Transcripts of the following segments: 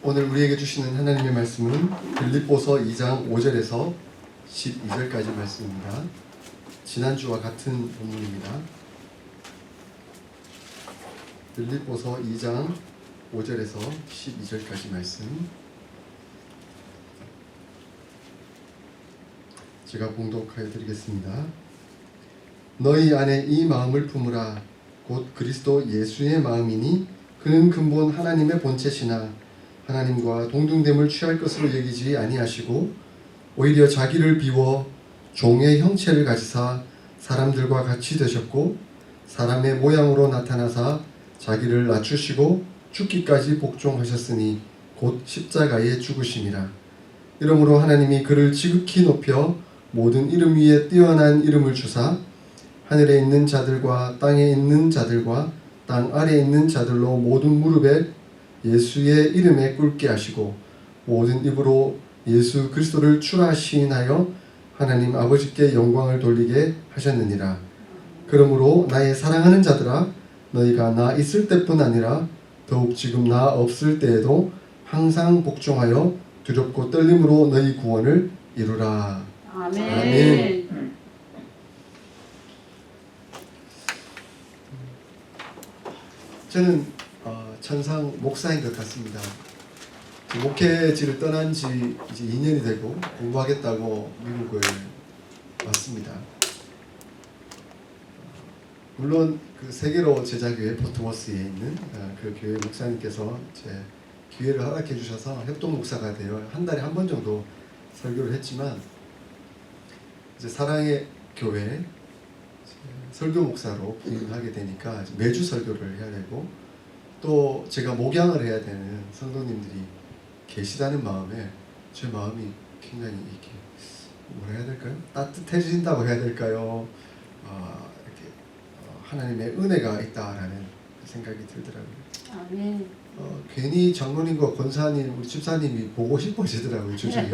오늘 우리에게 주시는 하나님의 말씀은 빌립보서 2장 5절에서 12절까지 말씀입니다. 지난주와 같은 본문입니다. 빌립보서 2장 5절에서 12절까지 말씀 제가 봉독하여 드리겠습니다. 너희 안에 이 마음을 품으라. 곧 그리스도 예수의 마음이니 그는 근본 하나님의 본체시나 하나님과 동등됨을 취할 것으로 여기지 아니하시고 오히려 자기를 비워 종의 형체를 가지사 사람들과 같이 되셨고 사람의 모양으로 나타나사 자기를 낮추시고 죽기까지 복종하셨으니 곧 십자가에 죽으심이라. 이러므로 하나님이 그를 지극히 높여 모든 이름 위에 뛰어난 이름을 주사 하늘에 있는 자들과 땅에 있는 자들과 땅 아래에 있는 자들로 모든 무릎에 예수의 이름에 꿇게 하시고 모든 입으로 예수 그리스도를 주라 시인하여 하나님 아버지께 영광을 돌리게 하셨느니라. 그러므로 나의 사랑하는 자들아, 너희가 나 있을 때뿐 아니라 더욱 지금 나 없을 때에도 항상 복종하여 두렵고 떨림으로 너희 구원을 이루라. 아멘. 아멘. 저는 천상 목사인 것 같습니다. 목회지를 떠난 지 이제 2년이 되고 공부하겠다고 미국을 왔습니다. 물론 그 세계로 제자교회 포트워스에 있는 그 교회 목사님께서 제 기회를 허락해 주셔서 협동 목사가 되어 한 달에 한 번 정도 설교를 했지만 이제 사랑의 교회 설교 목사로 부임하게 되니까 매주 설교를 해야 되고 또 제가 목양을 해야 되는 성도님들이 계시다는 마음에 제 마음이 굉장히 이렇게 뭐라 해야 될까요? 따뜻해진다고 해야 될까요? 이렇게 하나님의 은혜가 있다라는 생각이 들더라고요. 아멘. 괜히 장로님과 권사님, 우리 집사님이 보고 싶어지더라고요, 주중에.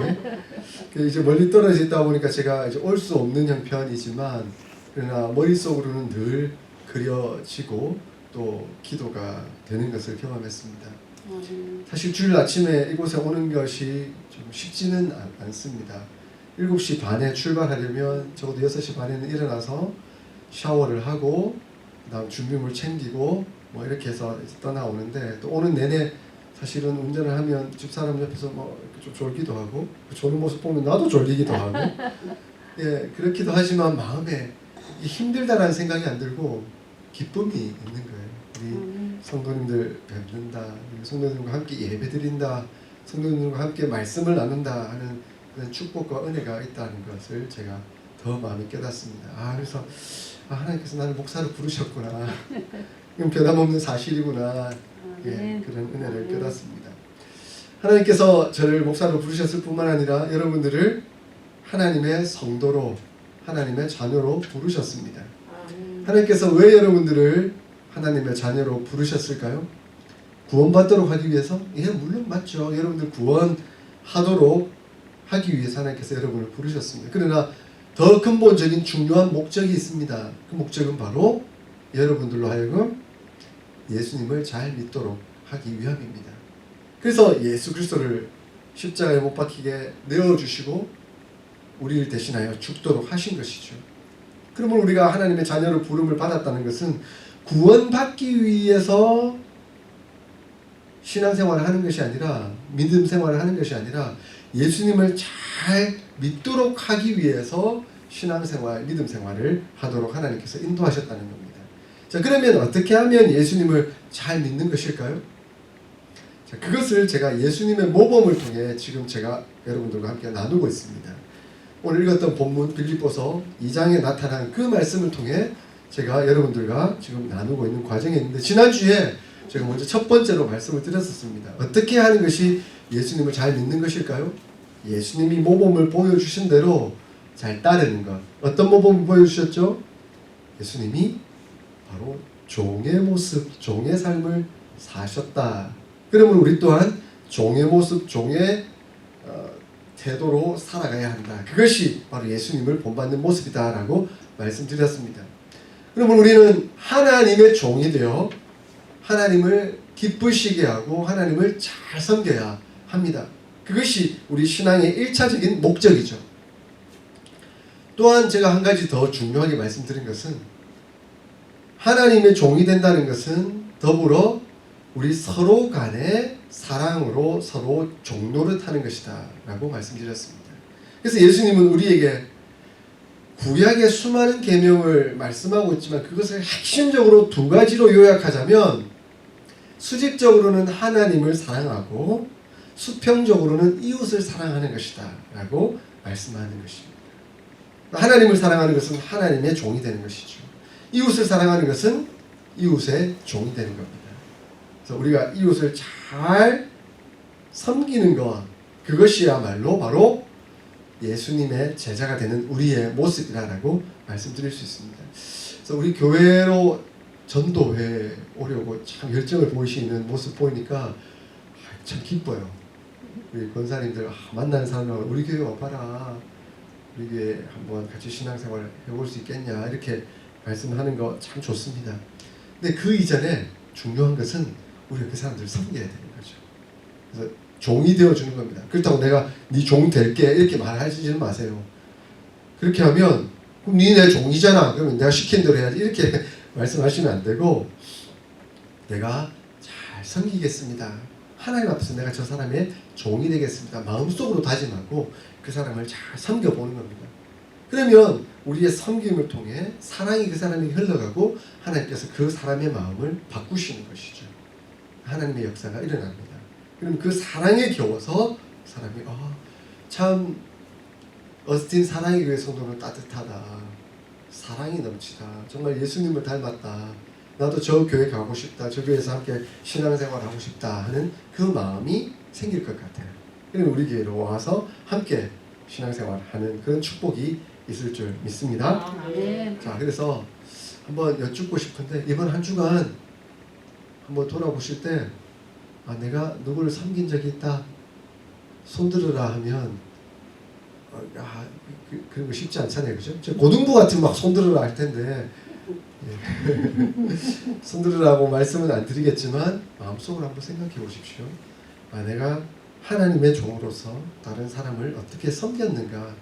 이제 멀리 떨어져 있다 보니까 제가 이제 올 수 없는 형편이지만 그러나 머릿속으로는 늘 그려지고 또 기도가 되는 것을 경험했습니다. 사실 주일 아침에 이곳에 오는 것이 좀 쉽지는 않습니다. 7시 반에 출발하려면 적어도 6시 반에는 일어나서 샤워를 하고 그다음 준비물 챙기고 뭐 이렇게 해서 떠나오는데 또 오는 내내 사실은 운전을 하면 집사람 옆에서 뭐 좀 졸기도 하고 그 조는 모습 보면 나도 졸리기도 하고 예 그렇기도 하지만 마음에 힘들다라는 생각이 안 들고 기쁨이 있는 거예요. 우리 성도님들 뵙는다, 성도님들과 함께 예배드린다, 성도님들과 함께 말씀을 나눈다 하는 그런 축복과 은혜가 있다는 것을 제가 더 마음에 깨닫습니다. 그래서 하나님께서 나를 목사로 부르셨구나. 이건 변함없는 사실이구나. 예, 그런 은혜를 깨닫습니다. 하나님께서 저를 목사로 부르셨을 뿐만 아니라 여러분들을 하나님의 성도로, 하나님의 자녀로 부르셨습니다. 하나님께서 왜 여러분들을 하나님의 자녀로 부르셨을까요? 구원받도록 하기 위해서? 예, 물론 맞죠. 여러분들 구원하도록 하기 위해서 하나님께서 여러분을 부르셨습니다. 그러나 더 근본적인 중요한 목적이 있습니다. 그 목적은 바로 여러분들로 하여금 예수님을 잘 믿도록 하기 위함입니다. 그래서 예수 그리스도를 십자가에 못 박히게 내어주시고 우리를 대신하여 죽도록 하신 것이죠. 그러면 우리가 하나님의 자녀로 부름을 받았다는 것은 구원받기 위해서 신앙생활을 하는 것이 아니라 믿음 생활을 하는 것이 아니라 예수님을 잘 믿도록 하기 위해서 신앙생활, 믿음 생활을 하도록 하나님께서 인도하셨다는 겁니다. 자, 그러면 어떻게 하면 예수님을 잘 믿는 것일까요? 자, 그것을 제가 예수님의 모범을 통해 지금 제가 여러분들과 함께 나누고 있습니다. 오늘 읽었던 본문 빌립보서 2장에 나타난 그 말씀을 통해 제가 여러분들과 지금 나누고 있는 과정에 있는데 지난주에 제가 먼저 첫 번째로 말씀을 드렸었습니다. 어떻게 하는 것이 예수님을 잘 믿는 것일까요? 예수님이 모범을 보여주신 대로 잘 따르는 것. 어떤 모범을 보여주셨죠? 예수님이 바로 종의 모습, 종의 삶을 사셨다. 그러면 우리 또한 종의 모습, 종의 태도로 살아가야 한다. 그것이 바로 예수님을 본받는 모습이다라고 말씀드렸습니다. 그러면 우리는 하나님의 종이 되어 하나님을 기쁘시게 하고 하나님을 잘 섬겨야 합니다. 그것이 우리 신앙의 1차적인 목적이죠. 또한 제가 한 가지 더 중요하게 말씀드린 것은 하나님의 종이 된다는 것은 더불어 우리 서로 간의 사랑으로 서로 종노릇하는 것이다 라고 말씀드렸습니다. 그래서 예수님은 우리에게 구약의 수많은 계명을 말씀하고 있지만 그것을 핵심적으로 두 가지로 요약하자면 수직적으로는 하나님을 사랑하고 수평적으로는 이웃을 사랑하는 것이다 라고 말씀하는 것입니다. 하나님을 사랑하는 것은 하나님의 종이 되는 것이죠. 이웃을 사랑하는 것은 이웃의 종이 되는 겁니다. 그래서 우리가 이웃을 잘 섬기는 것, 그것이야말로 바로 예수님의 제자가 되는 우리의 모습이라고 말씀드릴 수 있습니다. 그래서 우리 교회로 전도회 오려고 참 열정을 보이시는 모습 보니까 참 기뻐요. 우리 권사님들 만나는 사람을 우리 교회 와봐라. 우리 교회 한번 같이 신앙생활 해볼 수 있겠냐 이렇게 말씀하는 거 참 좋습니다. 근데 그 이전에 중요한 것은 우리가 그 사람들을 섬겨야 되는 거죠. 그래서 종이 되어주는 겁니다. 그렇다고 내가 네 종 될게 이렇게 말하시지 마세요. 그렇게 하면 그럼 네 내 종이잖아. 그러면 내가 시킨 대로 해야지 이렇게 말씀하시면 안 되고 내가 잘 섬기겠습니다. 하나님 앞에서 내가 저 사람의 종이 되겠습니다. 마음속으로 다짐하고 그 사람을 잘 섬겨보는 겁니다. 그러면 우리의 섬김을 통해 사랑이 그 사람에게 흘러가고 하나님께서 그 사람의 마음을 바꾸시는 것이죠. 하나님의 역사가 일어납니다. 그럼 그 사랑에 겨워서 사람이 참 어스틴 사랑의 교회 성도는 따뜻하다. 사랑이 넘치다. 정말 예수님을 닮았다. 나도 저 교회 가고 싶다. 저 교회에서 함께 신앙생활 하고 싶다 하는 그 마음이 생길 것 같아요. 그러면 우리 교회로 와서 함께 신앙생활 하는 그런 축복이 있을 줄 믿습니다. 네. 자, 그래서 한번 여쭙고 싶은데 이번 한 주간 한번 돌아보실 때 내가 누구를 섬긴 적이 있다. 손들으라 하면 그런 거 쉽지 않잖아요. 그죠? 고등부 같은 막 손들으라 할 텐데 손들으라고 말씀은 안 드리겠지만 마음속으로 한번 생각해 보십시오. 내가 하나님의 종으로서 다른 사람을 어떻게 섬겼는가,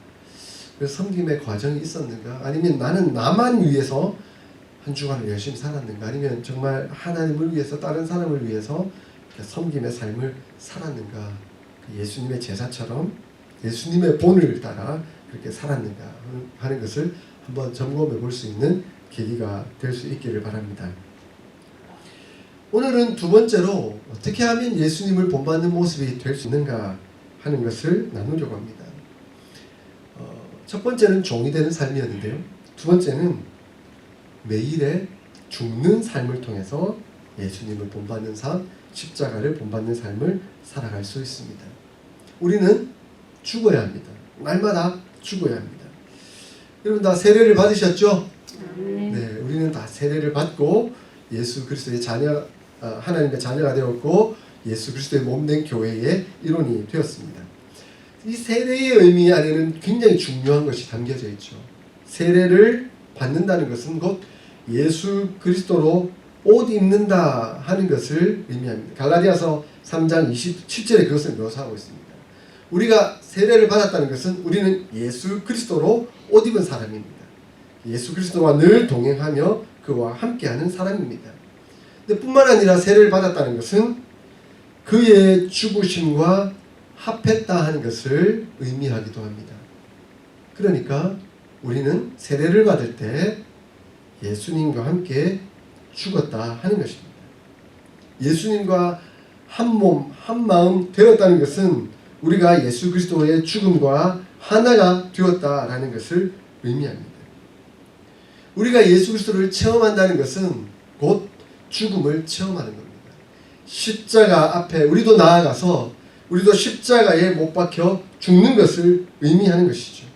그 섬김의 과정이 있었는가, 아니면 나는 나만 위해서 한 주간을 열심히 살았는가, 아니면 정말 하나님을 위해서 다른 사람을 위해서 섬김의 삶을 살았는가, 예수님의 제자처럼 예수님의 본을 따라 그렇게 살았는가 하는 것을 한번 점검해 볼 수 있는 계기가 될 수 있기를 바랍니다. 오늘은 두 번째로 어떻게 하면 예수님을 본받는 모습이 될 수 있는가 하는 것을 나누려고 합니다. 첫 번째는 종이 되는 삶이었는데요. 두 번째는 매일의 죽는 삶을 통해서 예수님을 본받는 삶, 십자가를 본받는 삶을 살아갈 수 있습니다. 우리는 죽어야 합니다. 날마다 죽어야 합니다. 여러분 다 세례를 받으셨죠? 네, 우리는 다 세례를 받고 예수 그리스도의 자녀, 하나님의 자녀가 되었고 예수 그리스도의 몸된 교회의 일원이 되었습니다. 이 세례의 의미 안에는 굉장히 중요한 것이 담겨져 있죠. 세례를 받는다는 것은 곧 예수 그리스도로 옷 입는다 하는 것을 의미합니다. 갈라디아서 3장 27절에 그것을 묘사하고 있습니다. 우리가 세례를 받았다는 것은 우리는 예수 그리스도로 옷 입은 사람입니다. 예수 그리스도와 늘 동행하며 그와 함께하는 사람입니다. 근데 뿐만 아니라 세례를 받았다는 것은 그의 죽으심과 합했다 하는 것을 의미하기도 합니다. 그러니까 우리는 세례를 받을 때 예수님과 함께 죽었다 하는 것입니다. 예수님과 한 몸, 한 마음 되었다는 것은 우리가 예수 그리스도의 죽음과 하나가 되었다라는 것을 의미합니다. 우리가 예수 그리스도를 체험한다는 것은 곧 죽음을 체험하는 겁니다. 십자가 앞에 우리도 나아가서 우리도 십자가에 못 박혀 죽는 것을 의미하는 것이죠.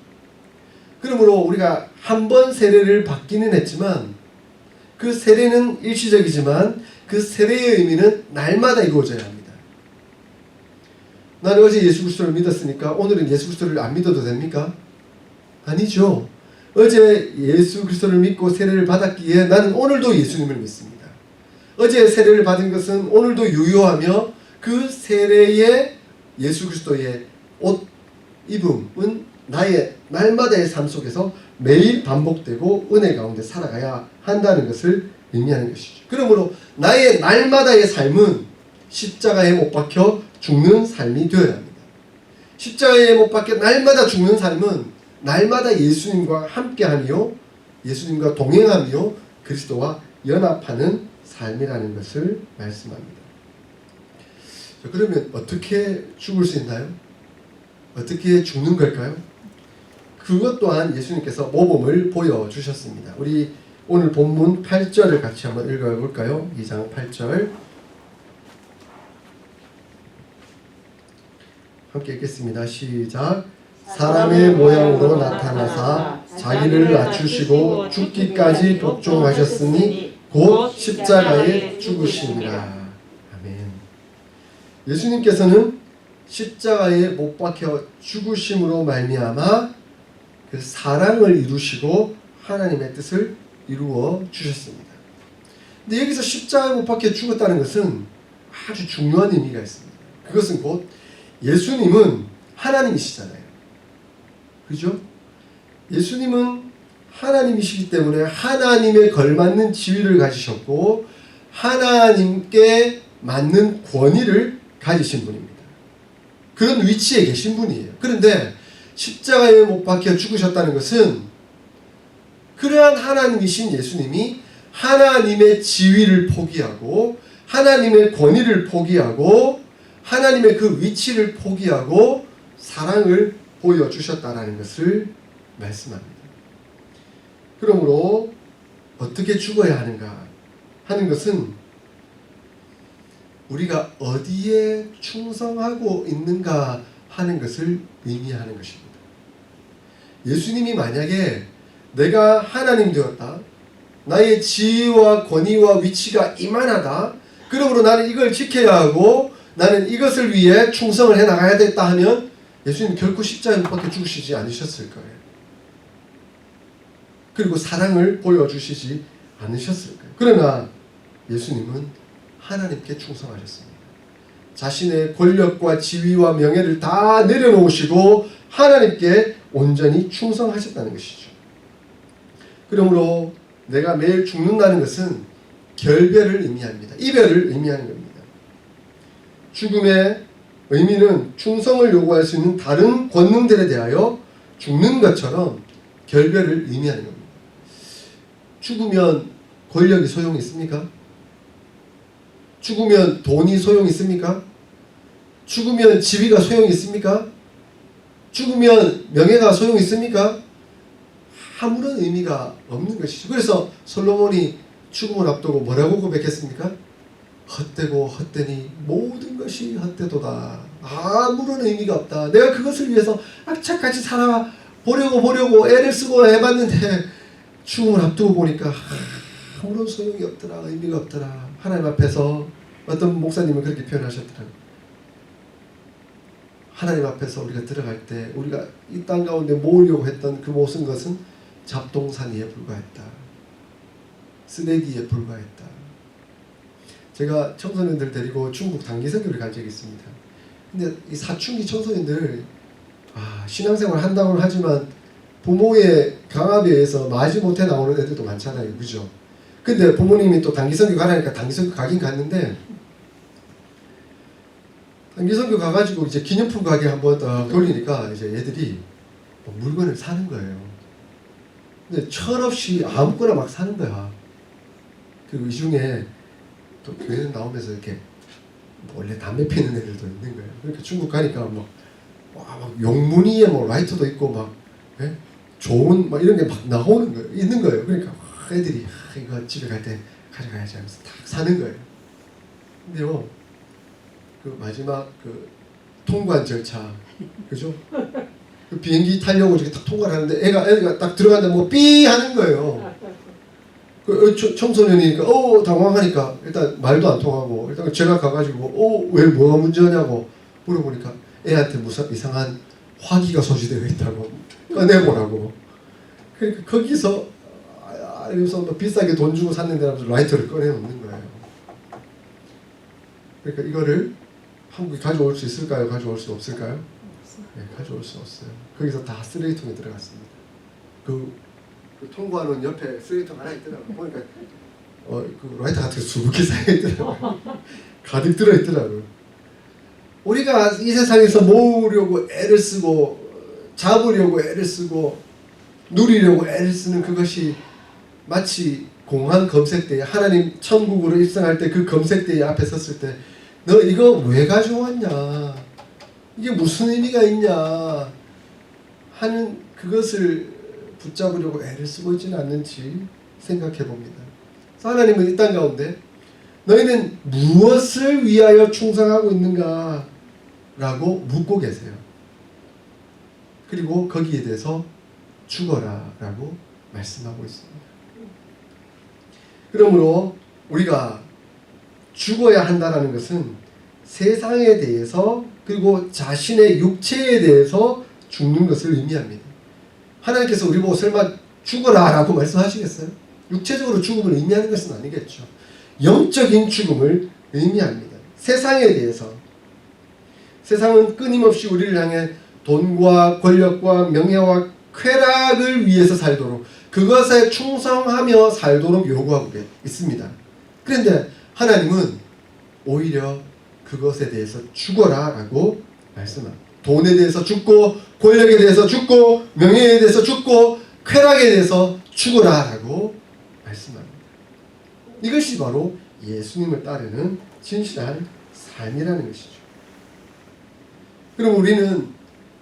그러므로 우리가 한 번 세례를 받기는 했지만 그 세례는 일시적이지만 그 세례의 의미는 날마다 이루어져야 합니다. 나는 어제 예수 그리스도를 믿었으니까 오늘은 예수 그리스도를 안 믿어도 됩니까? 아니죠. 어제 예수 그리스도를 믿고 세례를 받았기에 나는 오늘도 예수님을 믿습니다. 어제 세례를 받은 것은 오늘도 유효하며 그 세례의 예수 그리스도의 옷 입음은 나의 날마다의 삶 속에서 매일 반복되고 은혜 가운데 살아가야 한다는 것을 의미하는 것이죠. 그러므로 나의 날마다의 삶은 십자가에 못 박혀 죽는 삶이 되어야 합니다. 십자가에 못 박혀 날마다 죽는 삶은 날마다 예수님과 함께하며 예수님과 동행하며 그리스도와 연합하는 삶이라는 것을 말씀합니다. 그러면 어떻게 죽을 수 있나요? 어떻게 죽는 걸까요? 그것 또한 예수님께서 모범을 보여주셨습니다. 우리 오늘 본문 8절을 같이 한번 읽어볼까요? 2장 8절 함께 읽겠습니다. 시작. 사람의 모양으로 나타나사 자기를 낮추시고 죽기까지 복종하셨으니 곧 십자가에 죽으시니라. 아멘. 예수님께서는 십자가에 못 박혀 죽으심으로 말미암아 그 사랑을 이루시고 하나님의 뜻을 이루어 주셨습니다. 근데 여기서 십자가에 못 박혀 죽었다는 것은 아주 중요한 의미가 있습니다. 그것은 곧 예수님은 하나님이시잖아요. 그죠? 예수님은 하나님이시기 때문에 하나님에 걸맞는 지위를 가지셨고 하나님께 맞는 권위를 가지신 분입니다. 그런 위치에 계신 분이에요. 그런데 십자가에 못 박혀 죽으셨다는 것은 그러한 하나님이신 예수님이 하나님의 지위를 포기하고 하나님의 권위를 포기하고 하나님의 그 위치를 포기하고 사랑을 보여주셨다는 것을 말씀합니다. 그러므로 어떻게 죽어야 하는가 하는 것은 우리가 어디에 충성하고 있는가 하는 것을 의미하는 것입니다. 예수님이 만약에 내가 하나님 되었다, 나의 지위와 권위와 위치가 이만하다, 그러므로 나는 이걸 지켜야 하고 나는 이것을 위해 충성을 해나가야 됐다 하면 예수님 결코 십자가에 못 박혀 죽으시지 않으셨을 거예요. 그리고 사랑을 보여주시지 않으셨을 거예요. 그러나 예수님은 하나님께 충성하셨습니다. 자신의 권력과 지위와 명예를 다 내려놓으시고 하나님께 온전히 충성하셨다는 것이죠. 그러므로 내가 매일 죽는다는 것은 결별을 의미합니다. 이별을 의미하는 겁니다. 죽음의 의미는 충성을 요구할 수 있는 다른 권능들에 대하여 죽는 것처럼 결별을 의미하는 겁니다. 죽으면 권력이 소용이 있습니까? 죽으면 돈이 소용이 있습니까? 죽으면 지위가 소용이 있습니까? 죽으면 명예가 소용이 있습니까? 아무런 의미가 없는 것이죠. 그래서 솔로몬이 죽음을 앞두고 뭐라고 고백했습니까? 헛되고 헛되니 모든 것이 헛되도다. 아무런 의미가 없다. 내가 그것을 위해서 악착같이 살아보려고 애를 쓰고 해봤는데 죽음을 앞두고 보니까 아무런 소용이 없더라. 의미가 없더라. 하나님 앞에서 어떤 목사님은 그렇게 표현하셨더라고요. 하나님 앞에서 우리가 들어갈 때 우리가 이 땅 가운데 모으려고 했던 그 모든 것은 잡동사니에 불과했다. 쓰레기에 불과했다. 제가 청소년들 데리고 중국 단기 선교를 간 적이 있습니다. 근데 이 사춘기 청소년들 신앙생활 한다고는 하지만 부모의 강압에 의해서 마지못해 나오는 애들도 많잖아요. 그죠? 근데 부모님이 또 단기 선교 가라니까 단기 선교 가긴 갔는데 단기 선교 가가지고 이제 기념품 가게 한번 돌리니까 이제 애들이 물건을 사는 거예요. 근데 철없이 아무거나 막 사는 거야. 그리고 이 중에 또 교회는 나오면서 이렇게 원래 담배 피는 애들도 있는 거예요. 그러니까 중국 가니까 막 용무늬에 뭐 라이터도 있고 막 좋은 막 이런 게 막 나오는 거예요. 있는 거예요. 그러니까 애들이 이거 집에 갈 때 가져가야지 하면서 다 사는 거예요. 근데요, 그 마지막 그 통관 절차, 그죠? 그 비행기 타려고 이렇게 딱 통과를 하는데 애가 딱 들어갔는데 뭐 삐 하는 거예요. 그 청소년이니까 당황하니까 일단 말도 안 통하고 일단 제가 가가지고 왜 뭐가 문제냐고 물어보니까 애한테 무슨 이상한 화기가 소지되어 있다고 꺼내보라고. 그러니까 거기서 그래서 뭐 비싸게 돈 주고 샀는데 라이터를 꺼내놓는 거예요. 그러니까 이거를 한국에 가져올 수 있을까요? 가져올 수 없을까요? 네, 가져올 수 없어요. 거기서 다 쓰레기통에 들어갔습니다. 그 통과하는 옆에 쓰레기통 하나 있더라고요. 보니까 그 라이터 같은 게 수북히 쌓여있더라고요. 가득 들어있더라고요. 우리가 이 세상에서 모으려고 애를 쓰고 잡으려고 애를 쓰고 누리려고 애를 쓰는 그것이 마치 공항 검색대에 하나님 천국으로 입성할 때 그 검색대에 앞에 섰을 때 너 이거 왜 가져왔냐, 이게 무슨 의미가 있냐 하는 그것을 붙잡으려고 애를 쓰고 있지는 않는지 생각해 봅니다. 하나님은 이 땅 가운데 너희는 무엇을 위하여 충성하고 있는가 라고 묻고 계세요. 그리고 거기에 대해서 죽어라 라고 말씀하고 있습니다. 그러므로 우리가 죽어야 한다는 것은 세상에 대해서 그리고 자신의 육체에 대해서 죽는 것을 의미합니다. 하나님께서 우리 보고 설마 죽어라 라고 말씀하시겠어요? 육체적으로 죽음을 의미하는 것은 아니겠죠. 영적인 죽음을 의미합니다. 세상에 대해서. 세상은 끊임없이 우리를 향해 돈과 권력과 명예와 쾌락을 위해서 살도록, 그것에 충성하며 살도록 요구하고 있습니다. 그런데 하나님은 오히려 그것에 대해서 죽어라 라고 말씀합니다. 돈에 대해서 죽고, 권력에 대해서 죽고, 명예에 대해서 죽고, 쾌락에 대해서 죽어라 라고 말씀합니다. 이것이 바로 예수님을 따르는 진실한 삶이라는 것이죠. 그럼 우리는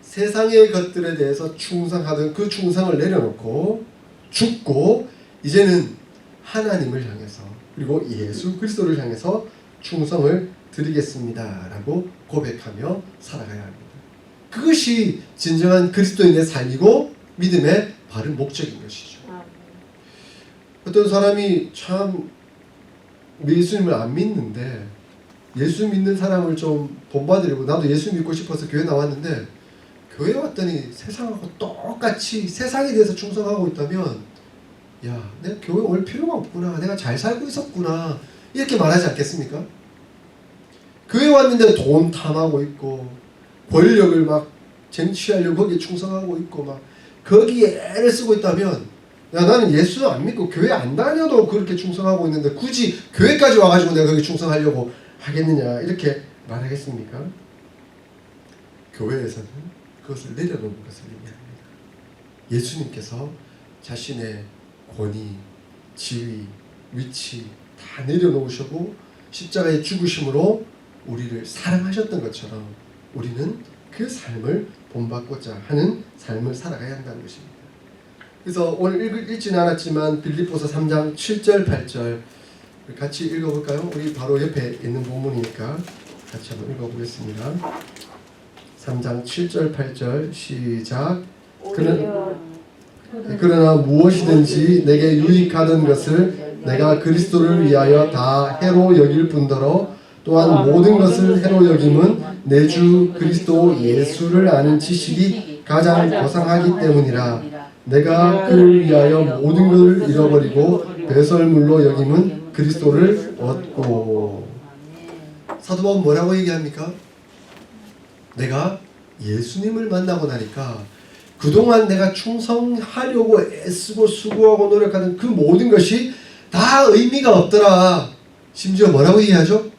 세상의 것들에 대해서 충성하던 그 충성을 내려놓고 죽고 이제는 하나님을 향해서 그리고 예수 그리스도를 향해서 충성을 드리겠습니다 라고 고백하며 살아가야 합니다. 그것이 진정한 그리스도인의 삶이고 믿음의 바른 목적인 것이죠. 어떤 사람이 참 예수님을 안 믿는데 예수 믿는 사람을 좀 본받으려고 나도 예수 믿고 싶어서 교회 나왔는데 교회 왔더니 세상하고 똑같이 세상에 대해서 충성하고 있다면 야, 내가 교회 올 필요가 없구나, 내가 잘 살고 있었구나 이렇게 말하지 않겠습니까? 교회 왔는데 돈 탐하고 있고 권력을 막 쟁취하려고 거기에 충성하고 있고 막 거기에 애를 쓰고 있다면 야, 나는 예수 안 믿고 교회 안 다녀도 그렇게 충성하고 있는데 굳이 교회까지 와가지고 내가 거기 충성하려고 하겠느냐 이렇게 말하겠습니까? 교회에서는 그것을 내려놓는 것을 의미합니다. 예수님께서 자신의 권위, 지위, 위치 다 내려놓으시고 십자가에 죽으심으로 우리를 사랑하셨던 것처럼 우리는 그 삶을 본받고자 하는 삶을 살아가야 한다는 것입니다. 그래서 오늘 읽지는 않았지만 빌립보서 3장 7절 8절 같이 읽어볼까요? 우리 바로 옆에 있는 본문이니까 같이 한번 읽어보겠습니다. 3장 7절 8절 시작. 그러나 무엇이든지 내게 유익하던 것을 내가 그리스도를 위하여 다 해로 여길 뿐더러 또한 모든 것을 해로 여김은 내 주 그리스도 예수를 아는 지식이 가장 고상하기 때문이라. 내가 그를 위하여 모든 것을 잃어버리고 배설물로 여김은 그리스도를 얻고. 사도 바울은 뭐라고 얘기합니까? 내가 예수님을 만나고 나니까 그동안 내가 충성하려고 애쓰고 수고하고 노력하는 그 모든 것이 다 의미가 없더라. 심지어 뭐라고 얘기하죠?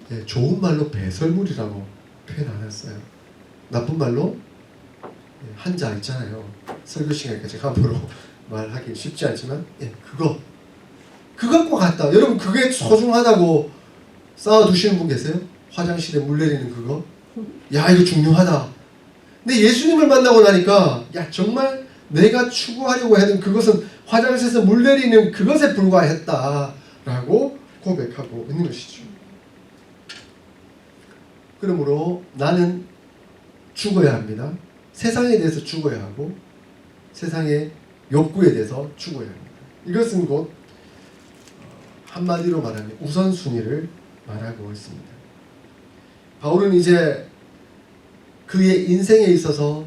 네, 좋은 말로 배설물이라고 표현 안 했어요. 나쁜 말로 한자 있잖아요. 설교 시간에 제가 함부로 말하기 쉽지 않지만 그것과 같다. 여러분 그게 소중하다고 쌓아두시는 분 계세요? 화장실에 물 내리는 그거? 야 이거 중요하다. 근데 예수님을 만나고 나니까 야 정말 내가 추구하려고 했던 그것은 화장실에서 물 내리는 그것에 불과했다 라고 고백하고 있는 것이죠. 그러므로 나는 죽어야 합니다. 세상에 대해서 죽어야 하고 세상의 욕구에 대해서 죽어야 합니다. 이것은 곧 한마디로 말하면 우선순위를 말하고 있습니다. 바울은 이제 그의 인생에 있어서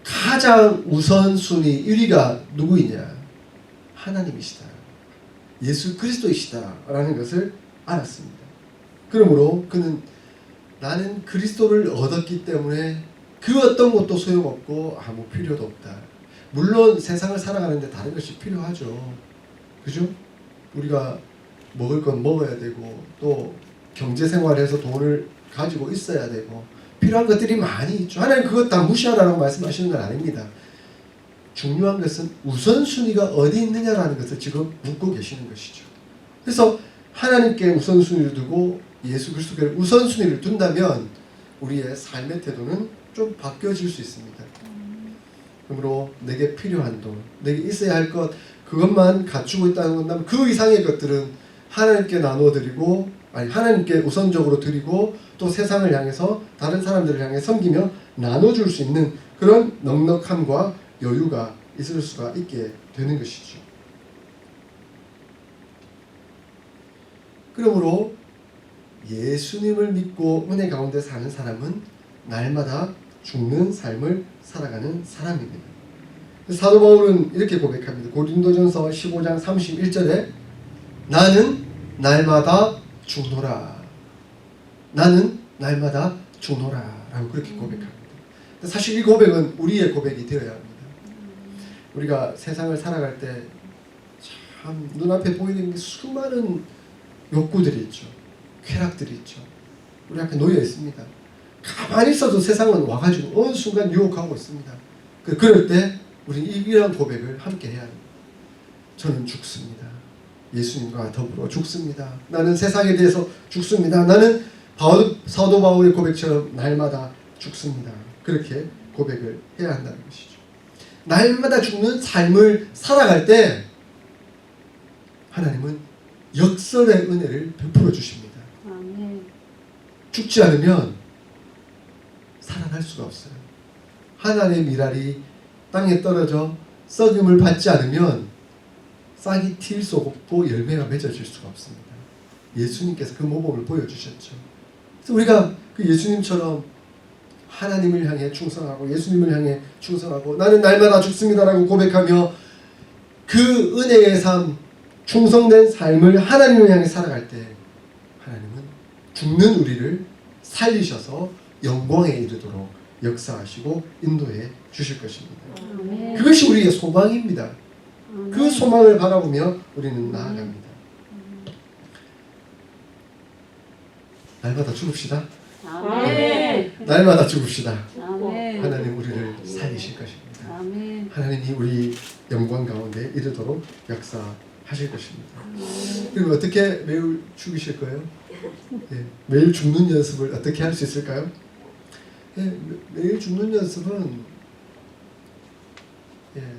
가장 우선순위 1위가 누구이냐? 하나님이시다. 예수 그리스도이시다 라는 것을 알았습니다. 그러므로 그는 나는 그리스도를 얻었기 때문에 그 어떤 것도 소용없고 아무 필요도 없다. 물론 세상을 살아가는데 다른 것이 필요하죠. 그죠? 우리가 먹을 건 먹어야 되고 또 경제생활에서 돈을 가지고 있어야 되고 필요한 것들이 많이 있죠. 하나님 그것 다 무시하라고 말씀하시는 건 아닙니다. 중요한 것은 우선순위가 어디 있느냐라는 것을 지금 묻고 계시는 것이죠. 그래서 하나님께 우선순위를 두고 예수 그리스도께 우선순위를 둔다면 우리의 삶의 태도는 좀 바뀌어질 수 있습니다. 그러므로 내게 필요한 돈, 내게 있어야 할 것 그것만 갖추고 있다는 건다면 그 이상의 것들은 하나님께 나눠드리고 하나님께 우선적으로 드리고 또 세상을 향해서 다른 사람들을 향해 섬기며 나눠줄 수 있는 그런 넉넉함과 여유가 있을 수가 있게 되는 것이죠. 그러므로 예수님을 믿고 은혜 가운데 사는 사람은 날마다 죽는 삶을 살아가는 사람입니다. 사도 바울은 이렇게 고백합니다. 고린도전서 15장 31절에 나는 날마다 죽노라. 나는 날마다 죽노라 라고 그렇게 고백합니다. 사실 이 고백은 우리의 고백이 되어야 합니다. 우리가 세상을 살아갈 때 참 눈앞에 보이는 수많은 욕구들이 있죠. 쾌락들이 있죠. 우리 앞에 놓여 있습니다. 가만히 있어도 세상은 와가지고 어느 순간 유혹하고 있습니다. 그럴 때 우리는 이런 고백을 함께 해야 합니다. 저는 죽습니다. 예수님과 더불어 죽습니다. 나는 세상에 대해서 죽습니다. 나는 사도 바울의 고백처럼 날마다 죽습니다. 그렇게 고백을 해야 한다는 것이죠. 날마다 죽는 삶을 살아갈 때 하나님은 역설의 은혜를 베풀어 주십니다. 죽지 않으면 살아날 수가 없어요. 하나님의 미랄이 땅에 떨어져 썩음을 받지 않으면 싹이 튈 수 없고 열매가 맺어질 수가 없습니다. 예수님께서 그 모범을 보여주셨죠. 그래서 우리가 그 예수님처럼 하나님을 향해 충성하고 예수님을 향해 충성하고 나는 날마다 죽습니다라고 고백하며 그 은혜의 삶, 충성된 삶을 하나님을 향해 살아갈 때 하나님은 죽는 우리를 살리셔서 영광에 이르도록 역사하시고 인도해 주실 것입니다. 그것이 우리의 소망입니다. 그 소망을 바라보며 우리는 나아갑니다. 날마다 죽읍시다. 아멘. 날마다 죽읍시다. 아멘. 하나님 우리를 살리실 것입니다. 아멘. 하나님이 우리 영광 가운데 이르도록 역사하실 것입니다. 그럼 어떻게 매일 죽이실 거예요? 예, 매일 죽는 연습을 어떻게 할 수 있을까요? 예, 매일 죽는 연습은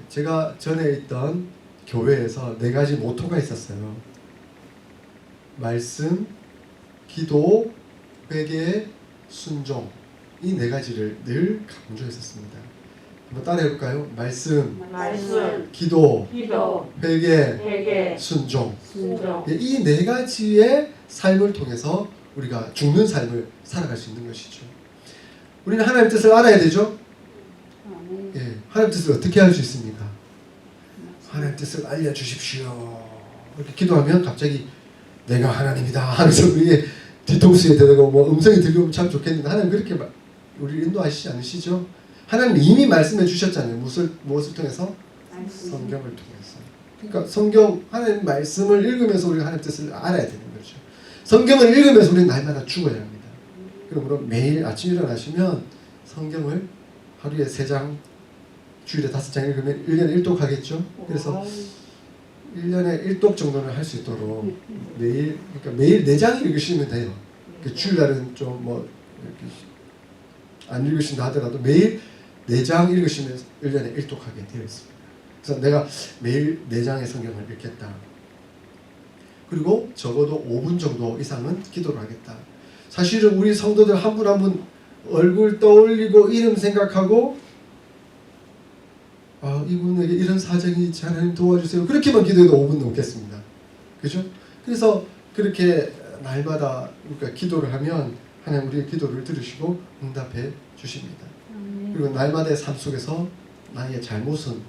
제가 전에 있던 교회에서 4가지 모토가 있었어요. 말씀, 기도, 회개, 순종 이 4가지를 늘 강조했었습니다. 한번 따라해볼까요? 말씀, 기도, 회개, 순종. 이 4가지의 삶을 통해서 우리가 죽는 삶을 살아갈 수 있는 것이죠. 우리는 하나님의 뜻을 알아야 되죠. 하나님의 뜻을 어떻게 알 수 있습니까? 하나님의 뜻을 알려주십시오. 이렇게 기도하면 갑자기 내가 하나님이다 하면서 우리의 뒤통수에 대고 뭐 음성이 들려오면 참 좋겠는데 하나님 그렇게 우리를 인도하시지 않으시죠? 하나님 이미 말씀해 주셨잖아요. 무엇을 통해서? 성경을 통해서. 그러니까 성경 하나님 말씀을 읽으면서 우리가 하나님 뜻을 알아야 되는 거죠. 성경을 읽으면서 우리는 날마다 죽어야 합니다. 그러므로 매일 아침 일어나시면 성경을 하루에 3장, 주일에 5장 읽으면 1년에 1독 하겠죠. 그래서 1년에 1독 정도는 할 수 있도록 매일, 그러니까 매일 4장 읽으시면 돼요. 주일날은 좀 뭐 안 읽으신다 하더라도 매일 4장 읽으시면 1년에 1독하게 되어 있습니다. 그래서 내가 매일 4장의 성경을 읽겠다. 그리고 적어도 5분 정도 이상은 기도를 하겠다. 사실은 우리 성도들 한 분 한 분 얼굴 떠올리고 이름 생각하고 이분에게 이런 사정이 있지 하나님 도와주세요. 그렇게만 기도해도 5분 넘겠습니다. 그죠? 그래서 그렇게 날마다 그러니까 기도를 하면 하나님 우리의 기도를 들으시고 응답해 주십니다. 그리고 날마다의 삶 속에서 나의 잘못은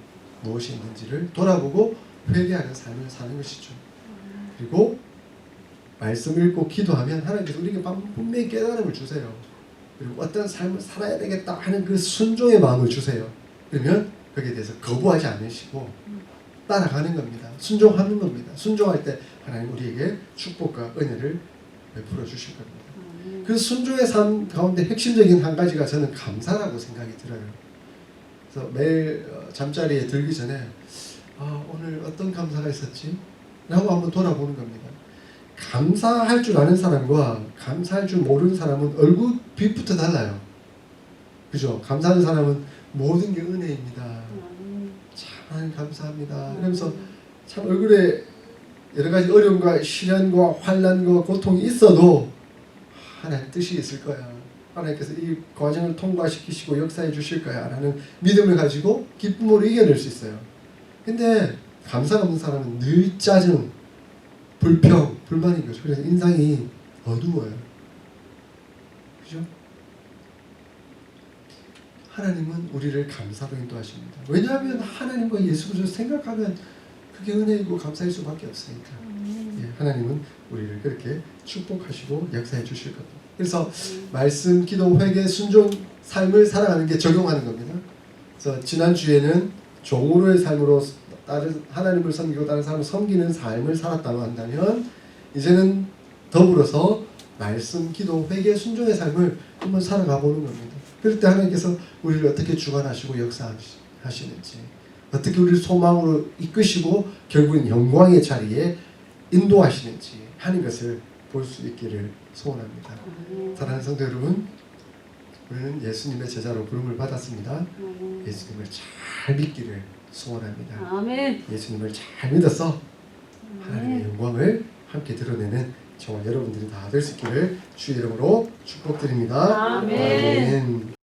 무엇이 있는지를 돌아보고 회개하는 삶을 사는 것이죠. 그리고 말씀 읽고 기도하면 하나님께서 우리에게 분명히 깨달음을 주세요. 그리고 어떤 삶을 살아야 되겠다 하는 그 순종의 마음을 주세요. 그러면 거기에 대해서 거부하지 않으시고 따라가는 겁니다. 순종하는 겁니다. 순종할 때 하나님 우리에게 축복과 은혜를 베풀어 주실 겁니다. 그 순종의 삶 가운데 핵심적인 한 가지가 저는 감사라고 생각이 들어요. 그래서 매일 잠자리에 들기 전에 오늘 어떤 감사가 있었지? 라고 한번 돌아보는 겁니다. 감사할 줄 아는 사람과 감사할 줄 모르는 사람은 얼굴빛부터 달라요. 그죠? 감사하는 사람은 모든 게 은혜입니다. 참 감사합니다. 그러면서 참 얼굴에 여러 가지 어려움과 시련과 환난과 고통이 있어도 하나님 뜻이 있을 거야. 하나님께서 이 과정을 통과시키시고 역사해 주실 거야 라는 믿음을 가지고 기쁨으로 이겨낼 수 있어요. 근데 감사가 없는 사람은 늘 짜증, 불평, 불만인 거죠. 그래서 인상이 어두워요. 그죠? 하나님은 우리를 감사로 인도하십니다. 왜냐하면 하나님과 예수 그리스도를 생각하면 그게 은혜이고 감사일 수밖에 없으니까. 예, 하나님은 우리를 그렇게 축복하시고 역사해 주실 겁니다. 그래서 말씀, 기도, 회개, 순종, 삶을 살아가는 게 적용하는 겁니다. 그래서 지난주에는 종으로의 삶으로 다른 하나님을 섬기고 다른 사람을 섬기는 삶을 살았다고 한다면 이제는 더불어서 말씀, 기도, 회개, 순종의 삶을 한번 살아가 보는 겁니다. 그럴 때 하나님께서 우리를 어떻게 주관하시고 역사하시는지, 어떻게 우리를 소망으로 이끄시고 결국은 영광의 자리에 인도하시는지 하는 것을 볼 수 있기를 소원합니다. 사랑하는 성도 여러분, 우리는 예수님의 제자로 부름을 받았습니다. 예수님을 잘 믿기를 소원합니다. 아멘. 예수님을 잘 믿어서 하나님의 영광을 함께 드러내는 정말 여러분들이 다 될 수 있기를 주의 이름으로 축복드립니다. 아멘. 아멘.